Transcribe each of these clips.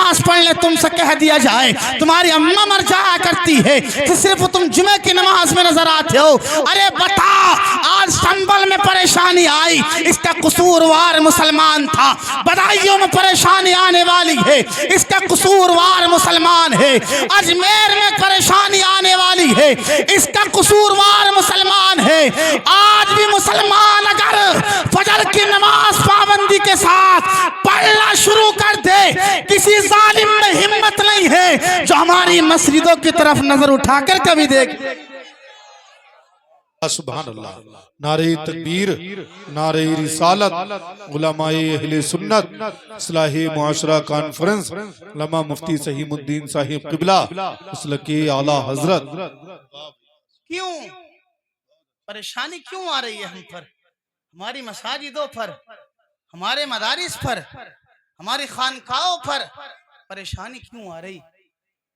नमाज पढ़ ले, तुमसे कह दिया जाए तुम्हारी अम्मा मर जाया करती है कि सिर्फ तुम जुमे की नमाज में नजर आते हो। अरे बता, आज संबल में परेशानी आई, इसका कसूरवार मुसलमान था। बदायूं में परेशानी आने वाली है, इसका कसूरवार मुसलमान है। अजमेर में परेशानी आने वाली है, इसका कसूरवार मुसलमान है। आज भी मुसलमान अगर फजर की नमाज पाबंदी के साथ पढ़ना शुरू कर दे, किसी जालिम में हिम्मत नहीं है जो हमारी मस्जिदों की तरफ नजर उठाकर कभी देख। सुभान अल्लाह। नारे तकबीर, नारे रिसालत, उलमाए अहले सुन्नत, इस्लाही मुआशरा कॉन्फ्रेंस, उलमा मुफ्ती सहीमुद्दीन साहिब किबला, उसलके आला हजरत। क्यों परेशानी क्यों आ रही है हम पर, हमारी मसाजिदों पर, हमारे मदारिस पर, हमारी खानकाओं पर परेशानी क्यों आ रही?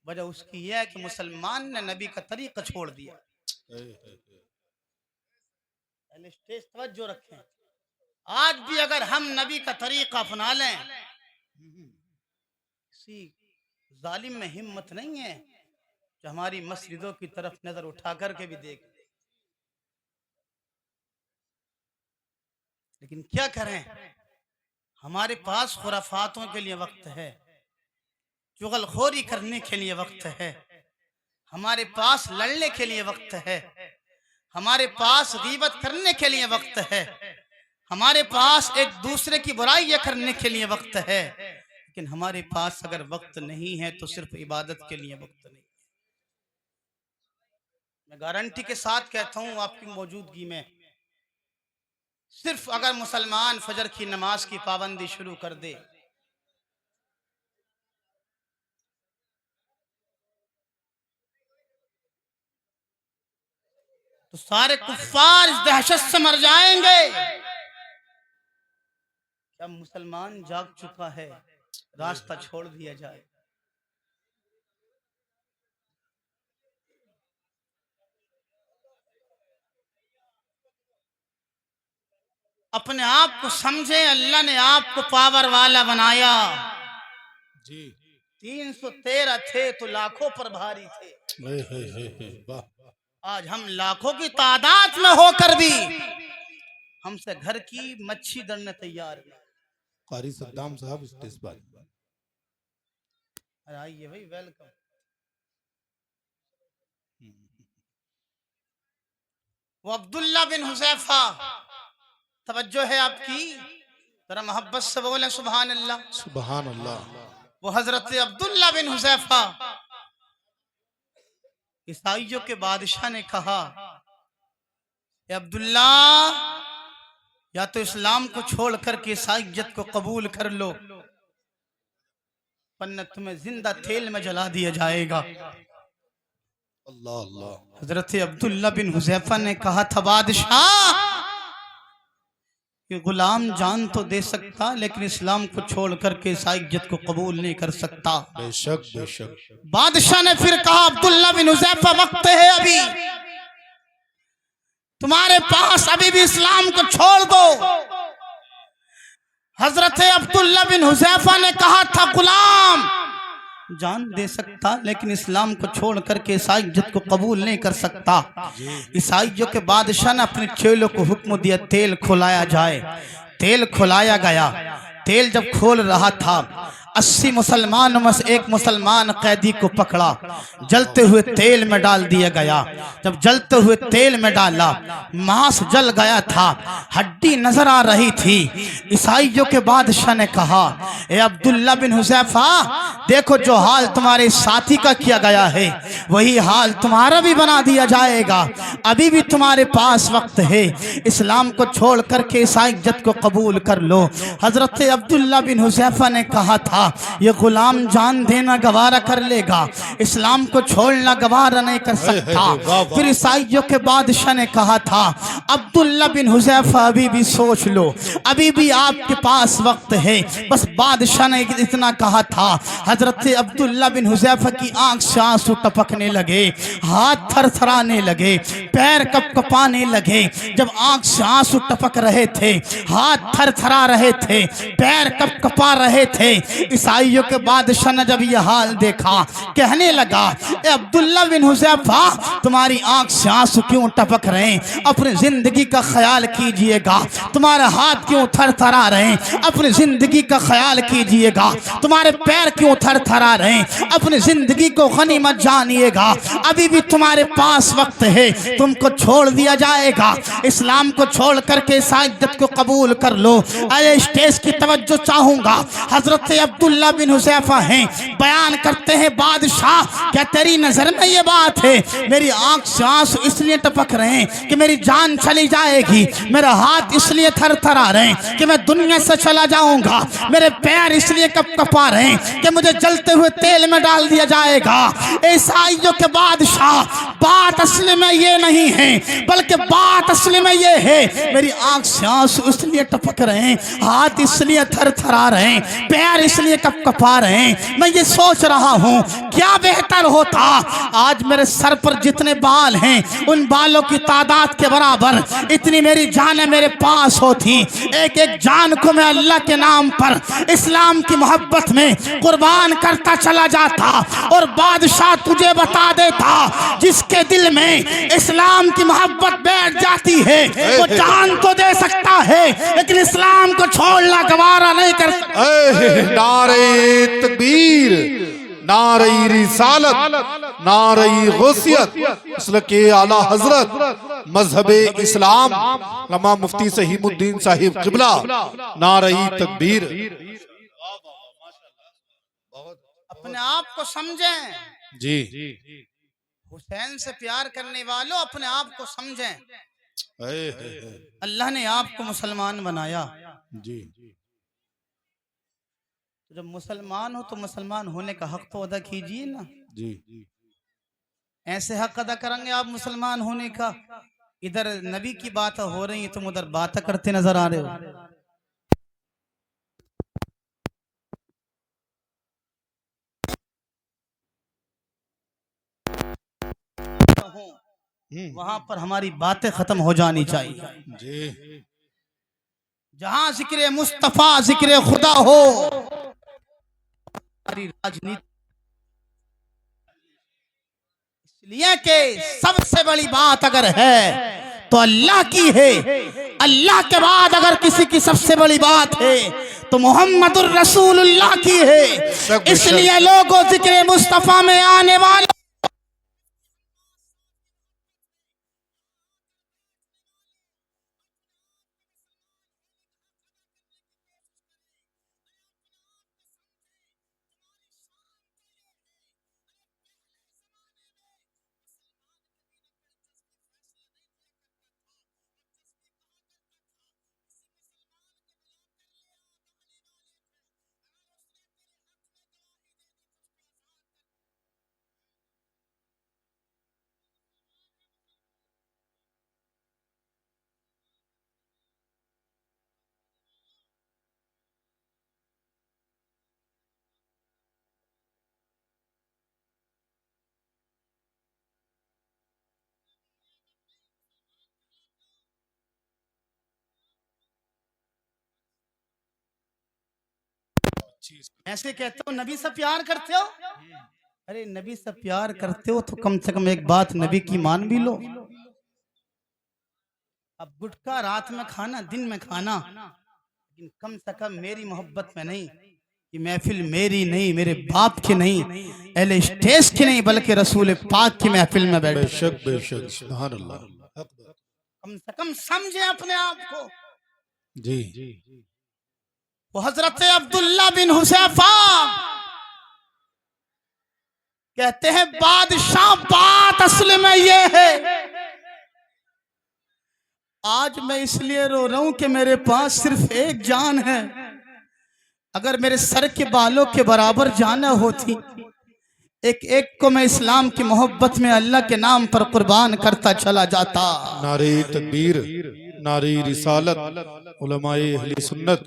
वजह उसकी यह है कि मुसलमान ने नबी का तरीका छोड़ दिया। स्टेज तवज्जो रखें। आज भी अगर हम नबी का तरीका अपना लें, किसी जालिम में हिम्मत नहीं है जो हमारी मस्जिदों की तरफ नजर उठा करके भी देख। लेकिन क्या करें, हमारे पास खुराफातों के लिए वक्त है, चुगलखोरी करने के लिए वक्त है, हमारे पास लड़ने के लिए वक्त है, हमारे पास गीबत करने के लिए वक्त है, हमारे पास एक दूसरे की बुराई करने के लिए वक्त है। लेकिन हमारे पास अगर वक्त नहीं है तो सिर्फ इबादत के लिए वक्त नहीं। मैं गारंटी के साथ कहता हूं आपकी मौजूदगी में, सिर्फ अगर मुसलमान फजर की नमाज की पाबंदी शुरू कर दे, तो सारे कुफ्फार इस दहशत से मर जाएंगे। क्या मुसलमान जाग चुका है, रास्ता छोड़ दिया जाए। अपने आप को समझे, अल्लाह ने आपको पावर वाला बनाया जी। 313 थे तो लाखों पर भारी थे। आज हम लाखों की तादाद में होकर भी हमसे घर की मच्छी दड़ने तैयार है। कारी सद्दाम साहब स्टेज पर आइए भाई, वेलकम। वो अब्दुल्ला बिन हुज़ैफा, तवज्जो है आपकी, जरा मोहब्बत से बोले सुभान अल्लाह। सुभान अल्लाह। वो हजरत अब्दुल्ला बिन हुज़ैफा, ईसाइयों के बादशाह ने कहा, अब्दुल्ला या तो इस्लाम को छोड़ करके ईसाइयत को कबूल कर लो, वरना तुम्हें जिंदा तेल में जला दिया जाएगा। अल्लाह अल्लाह। हजरत अब्दुल्ला बिन हुज़ैफा ने कहा था, बादशाह ये गुलाम जान तो दे सकता, लेकिन इस्लाम को छोड़ करके ईसाइयत को कबूल नहीं कर सकता। बेशक बेशक। बादशाह ने फिर कहा, अब्दुल्ला बिन हुज़ैफा वक्त है अभी, तुम्हारे पास अभी भी इस्लाम को छोड़ दो। हजरत अब्दुल्ला बिन हुज़ैफा ने कहा था, गुलाम जान दे सकता, लेकिन इस्लाम को छोड़ करके ईसाइयत को कबूल नहीं कर सकता। ईसाइयों के बादशाह ने अपने चेलों को हुक्म दिया, तेल खुलाया जाए। तेल खुलाया गया। तेल जब खोल रहा था, 80 मुसलमानों में से एक मुसलमान कैदी को पकड़ा, जलते हुए तेल में डाल दिया गया। जब जलते हुए तेल में डाला, मांस जल गया था, हड्डी नजर आ रही थी। ईसाइयों के बादशाह ने कहा, ए अब्दुल्ला बिन हुज़ैफा, देखो जो हाल तुम्हारे साथी का किया गया है वही हाल तुम्हारा भी बना दिया जाएगा। अभी भी तुम्हारे पास वक्त है, इस्लाम को छोड़ करके ईसाइयत को कबूल कर लो। हजरत अब्दुल्ला बिन हुज़ैफा ने कहा था, ये गुलाम जान देना गवारा कर लेगा, इस्लाम को छोड़ना गवारा नहीं कर सकता। फिर ईसाइयों के बादशाह ने कहा था, अब्दुल्ला बिन हुज़ैफा अभी भी सोच लो, अभी भी आपके पास वक्त है। बस बादशाह ने इतना कहा था, हजरत अब्दुल्ला बिन हुज़ैफा की आंख से आंसू टपकने लगे, हाथ थरथराने लगे, पैर कपकपाने लगे। जब आंख से आंसू टपक रहे थे, हाथ थरथरा रहे थे, पैर कपकपा रहे थे, ईसाइयों के बादशाह ने जब यह हाल देखा, कहने लगा, ए अब्दुल्ला बिन हुज़ैफा, तुम्हारी आंख से आंसू क्यों टपक रहे हैं? अपनी जिंदगी का ख्याल कीजिएगा। तुम्हारे हाथ क्यों थरथरा रहे हैं? अपनी जिंदगी का ख्याल कीजिएगा। तुम्हारे पैर क्यों थरथरा रहे हैं? अपनी जिंदगी को गनीमत जानिएगा। अभी भी तुम्हारे पास वक्त है, तुमको छोड़ दिया जाएगा। इस्लाम को छोड़ करके ईसाईयत को कबूल कर लो। अरे स्टेज की तवज्जो चाहूंगा। हजरत अब्दुल्ला बिन हुज़ैफा हैं, बयान करते हैं, बादशाह क्या तेरी नजर में ये बात है? मेरी आंख से आंसू इसलिए टपक रहे हैं कि मेरी जान चली जाएगी। मेरा हाथ इसलिए थरथरा रहे हैं कि मैं दुनिया से चला जाऊंगा। मेरे पैर इसलिए कपकपा रहे हैं कि मुझे जलते हुए तेल में डाल दिया जाएगा। ईसाइयों के बादशाह, बात असली में ये नहीं है, बल्कि बात असली में ये है, मेरी आंख से आंसू इसलिए टपक रहे हैं, हाथ इसलिए थरथरा रहे हैं, पैर इसलिए कपकपा रहे हैं। मैं ये सोच रहा हूँ क्या बेहतर होता, आज मेरे सर पर जितने बाल हैं उन बालों की तादाद के बराबर इतनी मेरी जानें मेरे पास होती। एक एक जान को मैं अल्लाह के नाम पर, इस्लाम की मोहब्बत में कुर्बान करता चला जाता। और बादशाह तुझे बता देता, जिसके दिल में इस्लाम की मोहब्बत बैठ जाती है वो जान तो दे सकता है, लेकिन इस्लाम को छोड़ना गवारा नहीं कर सकता। नारे तकबीर, नारे रिसालत, नारे गौसियत, मसलके आला हजरत, मजहबे इस्लाम, लमा मुफ्ती सहीमुद्दीन साहिब किबला, नारे तकबीर। अपने आप को समझें जी, हुसैन से प्यार करने वालों, अपने आप को समझें। अल्लाह ने आपको मुसलमान बनाया। जी, तो जब मुसलमान हो तो मुसलमान होने का हक तो अदा कीजिए ना। जी, ऐसे हक अदा करेंगे आप मुसलमान होने का, इधर नबी की बात हो रही है, तुम उधर बातें करते नजर आ रहे हो। वहां पर हमारी बातें खत्म हो जानी चाहिए। जी, जहां जिक्र मुस्तफा, जिक्र खुदा हो, हमारी राजनीति, इसलिए कि सबसे बड़ी बात अगर है तो अल्लाह की है। अल्लाह के बाद अगर किसी की सबसे बड़ी बात है तो मोहम्मदुर रसूलुल्लाह की है। इसलिए लोगों, जिक्र मुस्तफा में आने वाले ऐसे कहते हो नबी से प्यार करते हो। अरे नबी से प्यार करते हो तो कम से कम एक बात नबी की मान भी लो। अब गुटखा रात में खाना, दिन में खाना, लेकिन कम से कम मेरी मोहब्बत में नहीं, कि महफिल मेरी नहीं, मेरे बाप की नहीं, अहले स्टेज की नहीं, बल्कि रसूल पाक की महफिल में बैठे। बेशक बेशक, सुभान अल्लाह। कम से कम समझे अपने आप को। जी, वो हजरत अब्दुल्ला बिन हुज़ैफा कहते हैं, बादशाह बात असल में ये है, आज मैं इसलिए रो रहा हूं कि मेरे पास सिर्फ एक जान है। अगर मेरे सर के बालों के बराबर जान होती, एक एक को मैं इस्लाम की मोहब्बत में अल्लाह के नाम पर कुर्बान करता चला जाता। नारे तकबीर, नारे रिसालत, उलमाए अहले सुन्नत।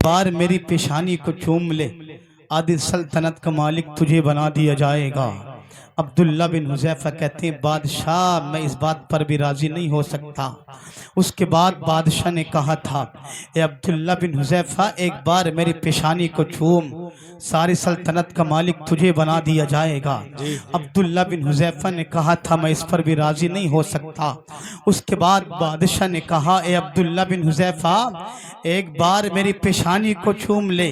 बार मेरी पेशानी को चूम ले, आदिल सल्तनत का मालिक तुझे बना दिया जाएगा। अब्दुल्ला बिन हुज़ैफा कहते हैं बादशाह मैं इस बात पर भी राजी नहीं हो सकता। उसके बाद बादशाह ने कहा था ए अब्दुल्ला बिन हुज़ैफा एक बार मेरी पेशानी को चूम, सारी सल्तनत का मालिक तुझे बना दिया जाएगा। अब्दुल्ला बिन हुज़ैफा ने कहा था मैं इस पर भी राजी नहीं हो सकता। उसके बाद बादशाह ने कहा ए अब्दुल्ला बिन हुज़ैफा एक बार मेरी पेशानी को चूम ले,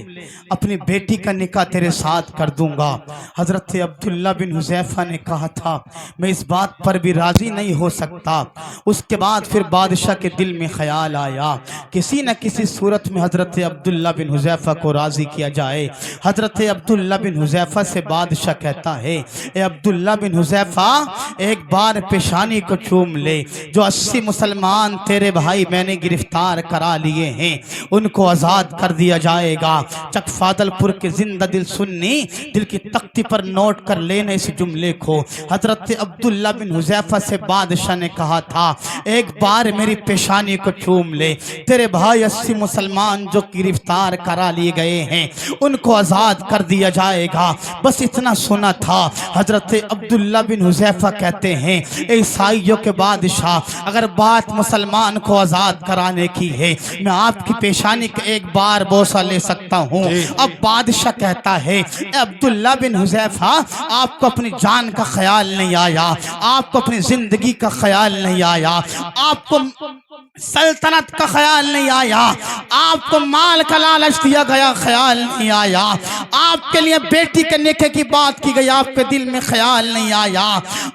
अपनी बेटी का निकाह तेरे साथ कर दूंगा। हजरत अब्दुल्ला बिन हुज़ैफा ने कहा था मैं इस बात पर भी राजी नहीं हो सकता। उसके बाद फिर बादशाह के दिल में ख्याल आया किसी न किसी सूरत में हजरत अब्दुल्ला बिन हुज़ैफा को राजी किया जाए। हजरत अब्दुल्ला बिन हुज़ैफा से बादशाह कहता है ए अब्दुल्ला बिन हुज़ैफा एक बार पेशानी को चूम ले, जो 80 मुसलमान तेरे भाई मैंने गिरफ्तार करा लिए हैं उनको आज़ाद कर दिया जाएगा। चक फादलपुर के जिंदा दिल सुन्नी दिल की तख्ती पर नोट कर लेने इस जुमले को। हजरत अब्दुल्ला बिन हुज़ैफा से बादशाह ने कहा था एक बार मेरी पेशानी को चूम ले, तेरे भाई 80 मुसलमान जो गिरफ्तार करा लिए गए हैं उनको आज़ाद कर दिया जाएगा। बस इतना सुना था। हजरत अब्दुल्ला बिन हुज़ैफा कहते हैं ईसाइयों के बादशाह अगर बात मुसलमान को आज़ाद कराने की है मैं आपकी पेशानी का एक बार बोसा ले सकता हूँ। अब बादशाह कहता है अब्दुल्ला बिन हुज़ैफा आपको अपनी जान का ख्याल नहीं आया, आपको अपनी जिंदगी का ख्याल नहीं आया, आपको सल्तनत का ख्याल नहीं आया, आपको माल का लालच दिया गया ख्याल नहीं आया, आपके लिए बेटी के निकाह की बात की गई आपके दिल में ख्याल नहीं आया,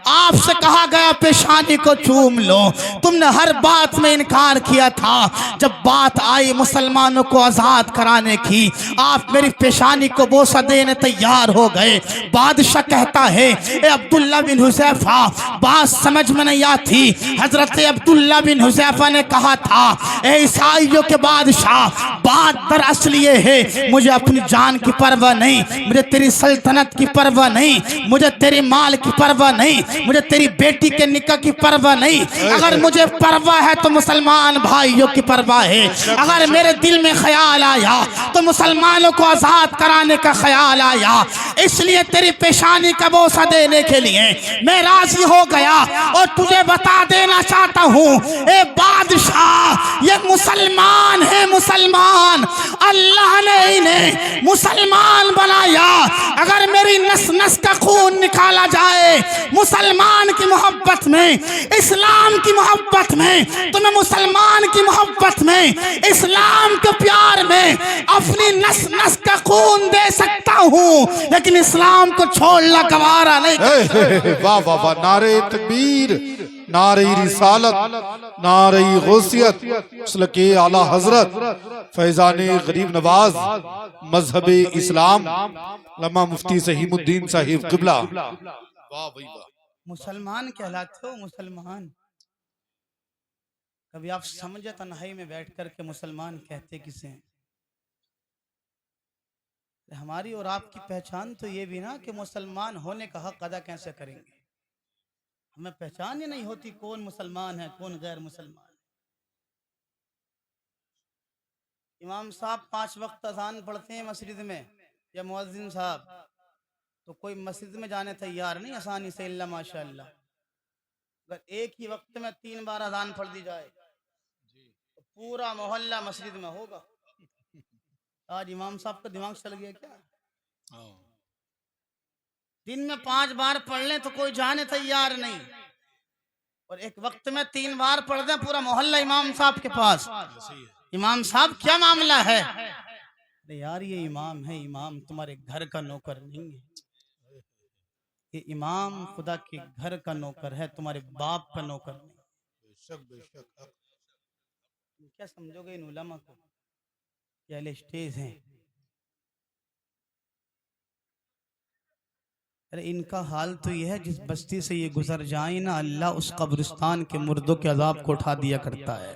आपसे कहा गया पेशानी को चूम लो, तुमने हर बात में इनकार किया था। जब बात आई मुसलमानों को आज़ाद कराने की आप मेरी पेशानी को बोसा देने तैयार हो गए। बादशाह कहता है ए अब्दुल्ला बिन हुज़ैफा बात समझ में नहीं आती। हजरत अब्दुल्ला बिन हुज़ैफा ने कहा था ए ईसाइयों के बादशाह बात दरअसल ये है मुझे अपनी जान की परवाह नहीं, मुझे तेरी सल्तनत की परवाह नहीं, मुझे तेरी माल की परवाह नहीं, मुझे तेरी बेटी के निकाह की परवाह नहीं। अगर मुझे परवाह है तो मुसलमान भाइयों की परवाह है। अगर मेरे दिल में ख्याल आया तो मुसलमानों को आज़ाद कराने का ख्याल आया, इसलिए तेरी पेशानी का बोसा देने के लिए मैं राजी हो गया। और तुझे बता देना चाहता हूँ ए बादशाह ये मुसलमान है, मुसलमान अल्लाह ने इन्हें मुसलमान बनाया। अगर मेरी नस नस का खून निकाला जाए मुसलमान की मोहब्बत में, इस्लाम की मोहब्बत में, तो मैं मुसलमान की मोहब्बत में, इस्लाम के प्यार में अपनी नस नस का खून दे सकता हूँ, लेकिन इस्लाम को छोड़ना गवारा नहीं। वाह वाह वाह, नारे तकबीर, नारे रिसालत, नारे गौसियत, सल्लल्लाहु आला हजरत फैजान गरीब नवाज मजहब इस्लाम लम्मा मुफ्ती सहीमुद्दीन साहिब क़िबला। वाह भाई वाह। मुसलमान कहलाते हो मुसलमान। कभी आप समझे तन्हाई में बैठ कर के मुसलमान कहते किसे हैं? हमारी और आपकी पहचान तो ये भी ना कि मुसलमान होने का हक अदा कैसे करेंगे। हमें पहचान ही नहीं होती कौन मुसलमान है कौन गैर मुसलमान। इमाम साहब 5 वक्त अजान पढ़ते हैं मस्जिद में या मुअज्जिन साहब, तो कोई मस्जिद में जाने तैयार नहीं आसानी से, इल्ला माशाअल्लाह। अगर एक ही वक्त में 3 बार अजान पढ़ दी जाए तो पूरा मोहल्ला मस्जिद में होगा। आज इमाम साहब का दिमाग चल गया क्या? दिन में 5 बार पढ़ लें तो कोई जाने तैयार नहीं, और एक वक्त में 3 बार पढ़ दें पूरा मोहल्ला इमाम साहब के पास। इमाम साहब क्या मामला है? अरे यार ये इमाम है, इमाम तुम्हारे घर का नौकर नहीं है, ये इमाम खुदा के घर का नौकर है, तुम्हारे बाप का नौकर नहीं। बेशक बेशक। क्या समझोगे इन उलमा को? ये स्टेज हैं। अरे इनका हाल तो ये है जिस बस्ती से ये गुजर जाए ना अल्लाह उस कब्रिस्तान के मुर्दों के अजाब को उठा दिया करता है।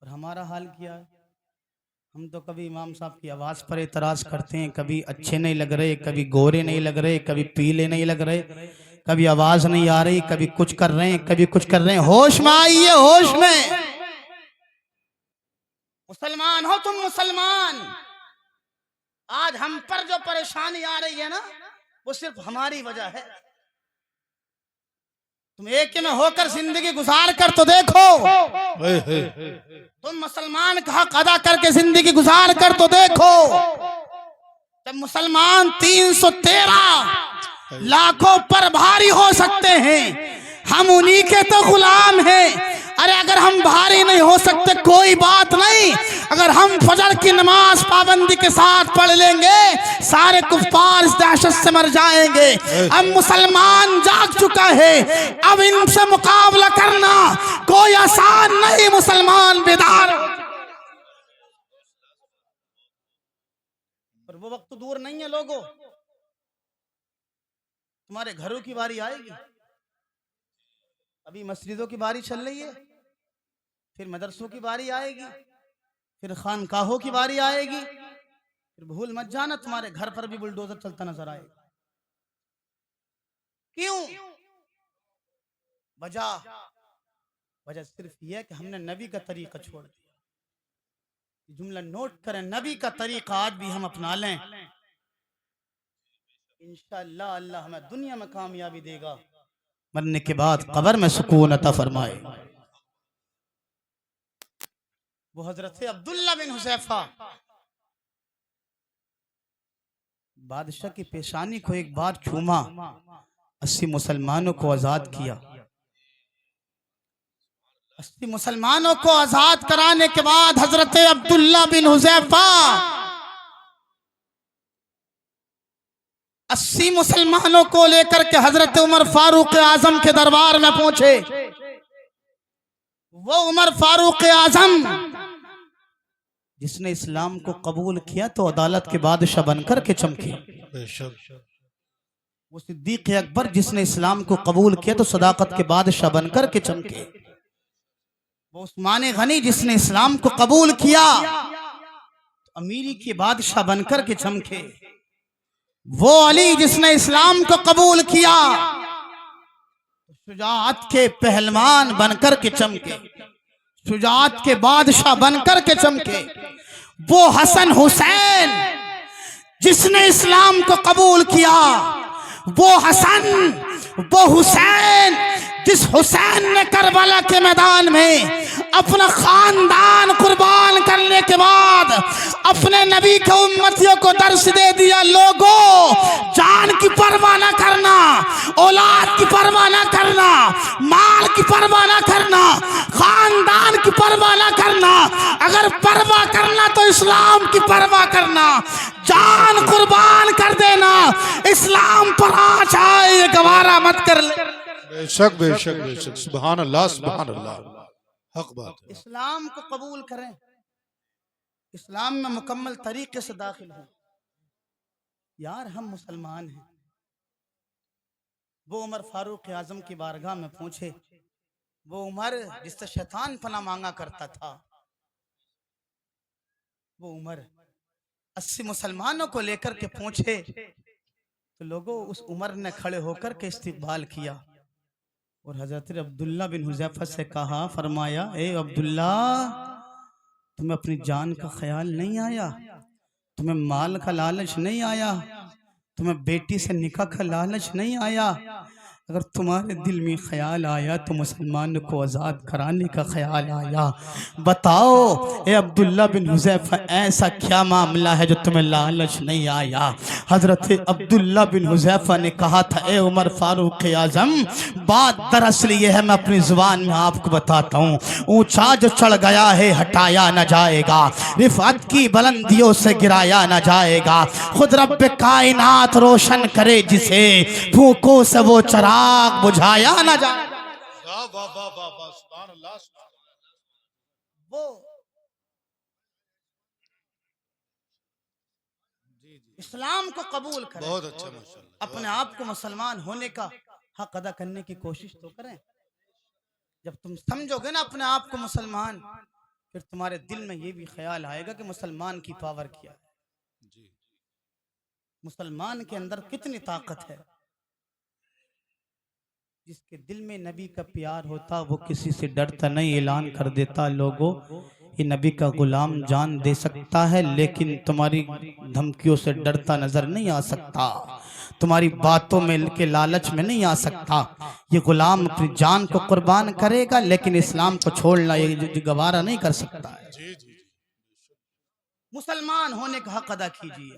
और हमारा हाल क्या है? हम तो कभी इमाम साहब की आवाज़ पर एतराज़ करते हैं, कभी अच्छे नहीं लग रहे, कभी गोरे नहीं लग रहे, कभी पीले नहीं लग रहे, कभी आवाज़ नहीं आ रही, कभी कुछ कर रहे हैं, कभी कुछ कर रहे हैं। होश में आइए, होश में। मुसलमान हो तुम, मुसलमान। आज हम पर जो परेशानी आ रही है ना, वो सिर्फ हमारी वजह है। तुम एक में होकर जिंदगी गुजार कर तो देखो। तुम मुसलमान का हक अदा करके जिंदगी गुजार कर तो देखो। जब मुसलमान 313 लाखों पर भारी हो सकते हैं, हम उन्हीं के तो गुलाम हैं। अरे अगर हम भारी नहीं हो सकते कोई बात नहीं, अगर हम फजर की नमाज पाबंदी के साथ पढ़ लेंगे, सारे कुफ्फार इस दहशत से मर जाएंगे। अब मुसलमान जाग चुका है, अब इनसे मुकाबला करना कोई आसान नहीं। मुसलमान बेदार हो, पर वो वक्त तो दूर नहीं है लोगों। तुम्हारे घरों की बारी आएगी। अभी मस्जिदों की बारी चल रही है, फिर मदरसों की बारी आएगी, फिर खानकाहों की बारी आएगी। फिर भूल मत जाना तुम्हारे घर पर भी बुलडोजर चलता नजर आएगा। क्यों? वजह सिर्फ यह कि हमने नबी का तरीका छोड़ दिया। जुमला नोट करें, नबी का तरीका आज भी हम अपना लें, इंशाअल्लाह अल्लाह हमें दुनिया में कामयाबी देगा, मरने के बाद कब्र में सुकून अता फरमाए। वो हजरत अब्दुल्ला बिन हुज़ैफा बादशाह की पेशानी को एक बार चूमा, 80 मुसलमानों को आजाद किया। 80 मुसलमानों को आजाद कराने के बाद हजरत अब्दुल्ला बिन हुज़ैफा 80 मुसलमानों को लेकर के हजरत उमर फारूक आजम के दरबार में पहुंचे। वो उमर फारूक आजम जिसने इस्लाम को कबूल किया तो अदालत के बादशाह बनकर के चमके। वो सिद्दीक अकबर जिसने इस्लाम को कबूल किया तो सदाकत के बादशाह बनकर के चमके। वो उस्मान गनी जिसने इस्लाम को कबूल किया तो अमीरी के बादशाह बनकर के चमके। वो अली जिसने इस्लाम को कबूल किया तो शुजाअत के पहलवान बनकर के चमके, शुजाअत के बादशाह बनकर के चमके। वो हसन हुसैन जिसने इस्लाम को कबूल किया, वो हसन, वो हुसैन जिस हुसैन ने करबला के मैदान में अपना खानदान कुर्बान करने के बाद अपने नबी के उम्मतियों को दर्श दे दिया। लोगों, जान की परवाह ना करना, औलाद की परवाह ना करना, माल की परवाह ना करना, खानदान की परवाह ना करना। अगर परवाह करना तो इस्लाम की परवाह करना, जान कुर्बान कर देना। इस्लाम पर आ जाए गवारा मत कर ले। बेशक बेशक बेशक, सुभान अल्लाह सुभान अल्लाह, हक बात है। इस्लाम को कबूल करें, इस्लाम में मुकम्मल तरीके से दाखिल हो। यार हम मुसलमान हैं। वो उमर फारूक आजम की बारगाह में पहुंचे। वो उमर जिससे शैतान पनाह मांगा करता था, वो उमर 80 मुसलमानों को लेकर के पहुंचे तो लोगों उस उमर ने खड़े होकर के इस्तकबाल किया और हजरत अब्दुल्ला बिन हुज़ैफा से कहा, फरमाया, ए अब्दुल्ला, तुम्हें अपनी जान का ख्याल नहीं आया? तुम्हें माल का लालच नहीं आया? तुम्हें बेटी से निकाह का लालच नहीं आया? अगर तुम्हारे दिल में ख्याल आया तो मुसलमान को आज़ाद कराने का ख्याल आया। बताओ ए अब्दुल्ला बिन हुज़ैफा, ऐसा क्या मामला है जो तुम्हें लालच नहीं आया? हजरत अब्दुल्ला बिन हुज़ैफा ने कहा था, ए उमर फारूक आजम, बात दरअसल ये है, मैं अपनी जुबान में आपको बताता हूँ। ऊंचा जो चढ़ गया है हटाया न जाएगा, रिफत की बुलंदियों से गिराया न जाएगा। खुद रब्बे कायनात रोशन करे जिसे, भूखों से वो चराग बुझाया न जाए। वो इस्लाम को कबूल करें, बहुत अच्छा, माशाअल्लाह। अपने आप को मुसलमान होने का हक अदा करने की कोशिश तो करें। जब तुम समझोगे ना अपने आप को मुसलमान, फिर तुम्हारे दिल में ये भी ख्याल आएगा कि मुसलमान की पावर क्या है, मुसलमान के अंदर कितनी ताकत है। जिसके दिल में नबी का प्यार होता वो किसी से डरता नहीं, ऐलान कर देता, लोगों ये नबी का गुलाम जान दे सकता है लेकिन तुम्हारी धमकियों से डरता नजर नहीं आ सकता, तुम्हारी बातों में के लालच में नहीं आ सकता। ये गुलाम अपनी जान को कुर्बान करेगा लेकिन इस्लाम को छोड़ना ये गवारा नहीं कर सकता है। मुसलमान होने का हक अदा कीजिए।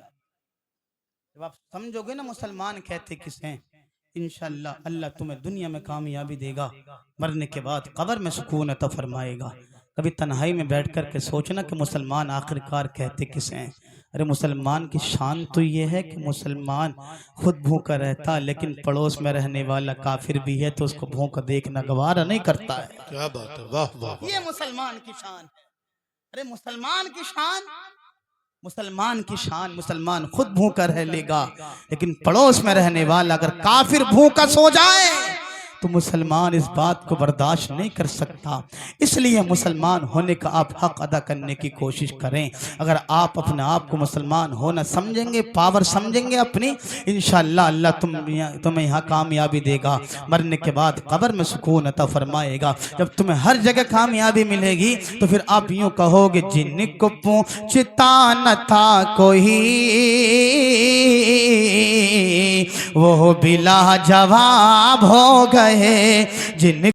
जब आप समझोगे ना मुसलमान कहते किसे, इंशाअल्लाह अल्लाह तुम्हें दुनिया में कामयाबी देगा, मरने के बाद कब्र में सुकून अता फरमाएगा। कभी तन्हाई में बैठ कर के सोचना कि मुसलमान आखिरकार कहते किसे हैं। अरे मुसलमान की शान तो ये है कि मुसलमान खुद भूखा रहता लेकिन पड़ोस में रहने वाला काफिर भी है तो उसको भूखा देखना गवारा नहीं करता है। क्या बात है, वाह वाह। ये मुसलमान की शान। अरे मुसलमान की शान, मुसलमान की शान, मुसलमान खुद भूखा रह लेगा लेकिन पड़ोस में रहने वाला अगर काफिर भूखा सो जाए तो मुसलमान इस बात को बर्दाश्त नहीं कर सकता। इसलिए मुसलमान होने का आप हक अदा करने की कोशिश करें। अगर आप अपने आप को मुसलमान होना समझेंगे, पावर समझेंगे अपनी, इंशाअल्लाह अल्लाह तुम्हें यहाँ कामयाबी देगा, मरने के बाद कब्र में सुकून अता फरमाएगा। जब तुम्हें हर जगह कामयाबी मिलेगी तो फिर आप यूँ कहोगे जिनको पूछता न था कोई वो बिला जवाब हो गए, जिन